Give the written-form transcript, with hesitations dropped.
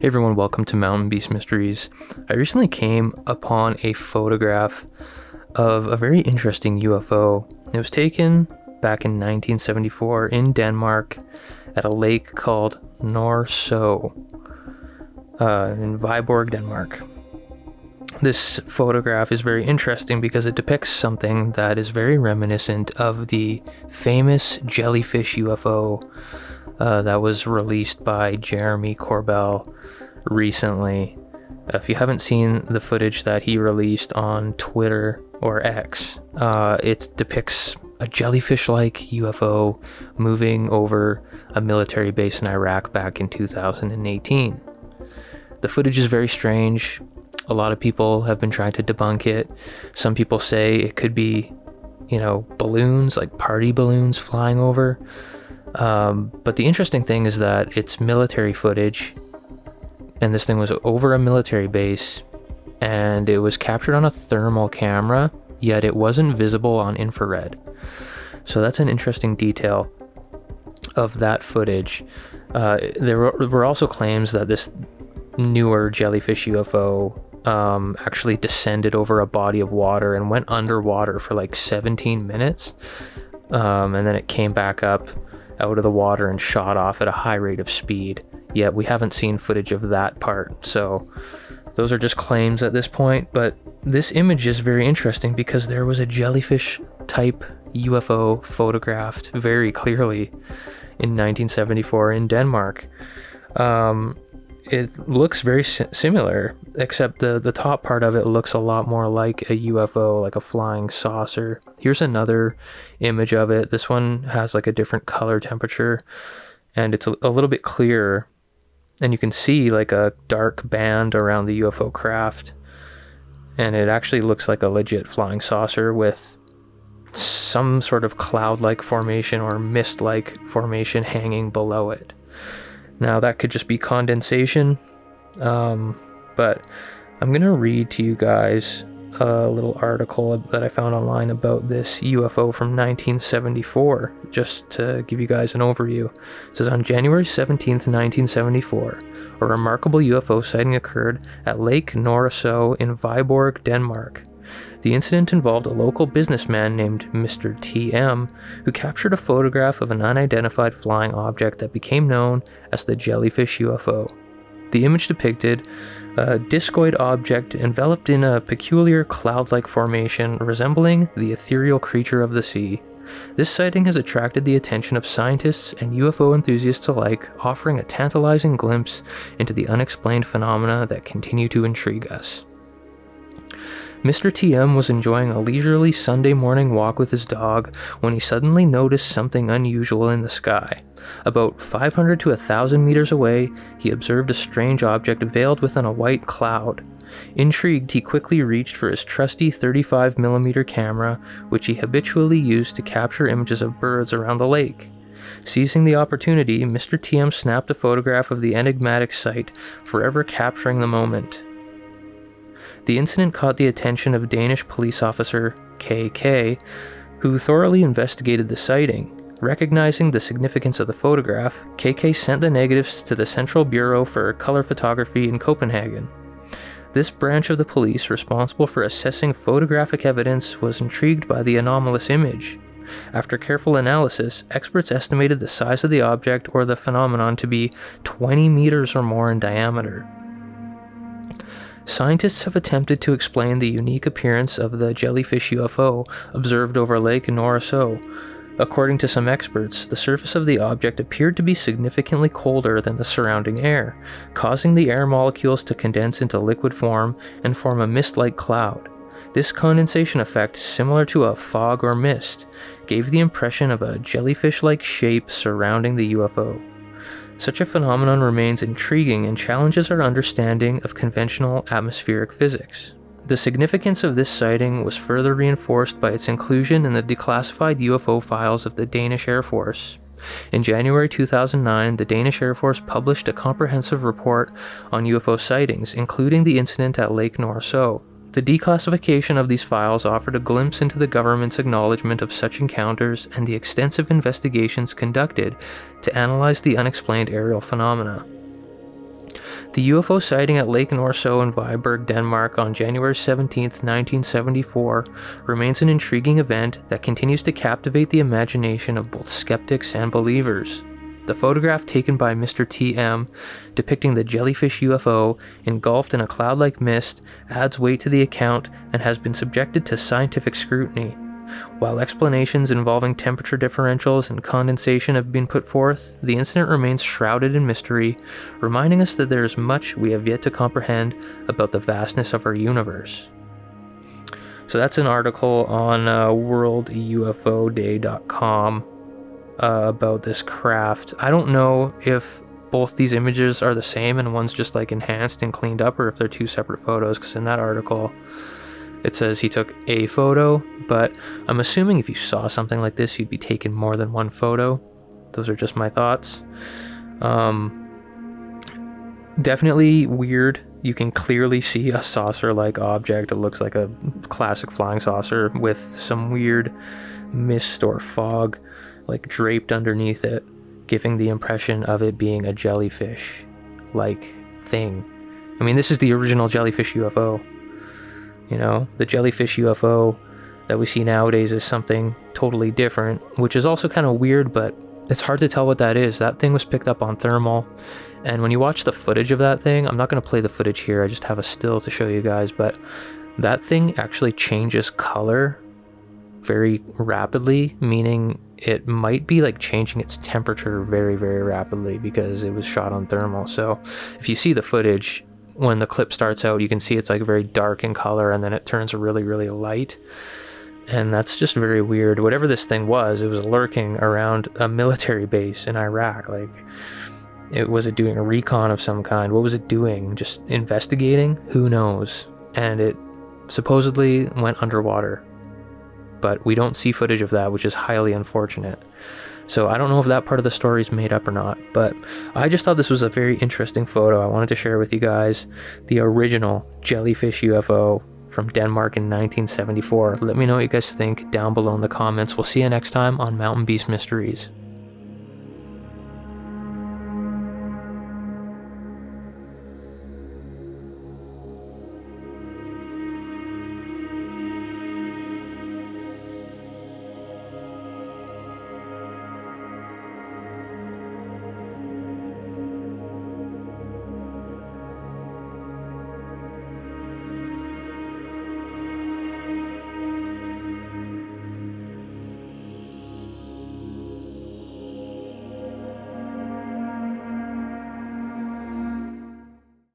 Hey everyone, welcome to Mountain Beast Mysteries. I recently came upon a photograph of a very interesting UFO. It was taken back in 1974 in Denmark at a lake called Norsø in Viborg, Denmark. This photograph is very interesting because it depicts something that is very reminiscent of the famous Jellyfish UFO that was released by Jeremy Corbell recently. If you haven't seen the footage that he released on Twitter or X, it depicts a jellyfish-like UFO moving over a military base in Iraq back in 2018. The footage is very strange. A lot of people have been trying to debunk it. Some people say it could be, balloons, like party balloons flying over. But the interesting thing is that it's military footage, and this thing was over a military base, and it was captured on a thermal camera, yet it wasn't visible on infrared. So that's an interesting detail of that footage. There were also claims that this newer Jellyfish UFO actually descended over a body of water and went underwater for like 17 minutes, and then it came back up out of the water and shot off at a high rate of speed. Yet we haven't seen footage of that part, so those are just claims at this point. But this image is very interesting because there was a jellyfish type UFO photographed very clearly in 1974 in Denmark. It looks very similar, except the top part of it looks a lot more like a UFO, like a flying saucer. Here's another image of it. This one has like a different color temperature, and it's a little bit clearer, and you can see like a dark band around the UFO craft, and it actually looks like a legit flying saucer with some sort of cloud-like formation or mist-like formation hanging below it. Now that could just be condensation, but I'm going to read to you guys a little article that I found online about this UFO from 1974, just to give you guys an overview. It says, on January 17th, 1974, a remarkable UFO sighting occurred at Lake Norsø in Viborg, Denmark. The incident involved a local businessman named Mr. T.M., who captured a photograph of an unidentified flying object that became known as the Jellyfish UFO. The image depicted a discoid object enveloped in a peculiar cloud-like formation resembling the ethereal creature of the sea. This sighting has attracted the attention of scientists and UFO enthusiasts alike, offering a tantalizing glimpse into the unexplained phenomena that continue to intrigue us. Mr. TM was enjoying a leisurely Sunday morning walk with his dog when he suddenly noticed something unusual in the sky. About 500 to 1,000 meters away, he observed a strange object veiled within a white cloud. Intrigued, he quickly reached for his trusty 35mm camera, which he habitually used to capture images of birds around the lake. Seizing the opportunity, Mr. TM snapped a photograph of the enigmatic sight, forever capturing the moment. The incident caught the attention of Danish police officer KK, who thoroughly investigated the sighting. Recognizing the significance of the photograph, KK sent the negatives to the Central Bureau for Color Photography in Copenhagen. This branch of the police, responsible for assessing photographic evidence, was intrigued by the anomalous image. After careful analysis, experts estimated the size of the object or the phenomenon to be 20 meters or more in diameter. Scientists have attempted to explain the unique appearance of the Jellyfish UFO observed over Lake Norsø. According to some experts, the surface of the object appeared to be significantly colder than the surrounding air, causing the air molecules to condense into liquid form and form a mist-like cloud. This condensation effect, similar to a fog or mist, gave the impression of a jellyfish-like shape surrounding the UFO. Such a phenomenon remains intriguing and challenges our understanding of conventional atmospheric physics. The significance of this sighting was further reinforced by its inclusion in the declassified UFO files of the Danish Air Force. In January 2009, the Danish Air Force published a comprehensive report on UFO sightings, including the incident at Lake Norsø. The declassification of these files offered a glimpse into the government's acknowledgement of such encounters and the extensive investigations conducted to analyze the unexplained aerial phenomena. The UFO sighting at Lake Norso in Viborg, Denmark on January 17, 1974 remains an intriguing event that continues to captivate the imagination of both skeptics and believers. The photograph taken by Mr. T.M. depicting the Jellyfish UFO engulfed in a cloud-like mist adds weight to the account and has been subjected to scientific scrutiny. While explanations involving temperature differentials and condensation have been put forth, the incident remains shrouded in mystery, reminding us that there is much we have yet to comprehend about the vastness of our universe. So that's an article on worldufoday.com about this craft. I don't know if both these images are the same and one's just like enhanced and cleaned up, or if they're two separate photos, because in that article it says he took a photo, but I'm assuming if you saw something like this, you'd be taking more than one photo. Those are just my thoughts. Definitely weird. You can clearly see a saucer-like object. It looks like a classic flying saucer with some weird mist or fog like draped underneath it, giving the impression of it being a jellyfish-like thing. I mean, this is the original Jellyfish UFO. You know, the Jellyfish UFO that we see nowadays is something totally different, which is also kind of weird, but it's hard to tell what that is. That thing was picked up on thermal, and when you watch the footage of that thing, I'm not going to play the footage here, I just have a still to show you guys, but that thing actually changes color very rapidly, meaning it might be like changing its temperature very, very rapidly because it was shot on thermal. So if you see the footage, when the clip starts out, you can see it's like very dark in color, and then it turns really, really light. And that's just very weird. Whatever this thing was, it was lurking around a military base in Iraq. Like, was it doing a recon of some kind? What was it doing? Just investigating? Who knows? And it supposedly went underwater. But we don't see footage of that, which is highly unfortunate. So I don't know if that part of the story is made up or not, but I just thought this was a very interesting photo. I wanted to share with you guys the original Jellyfish UFO from Denmark in 1974. Let me know what you guys think down below in the comments. We'll see you next time on Mountain Beast Mysteries.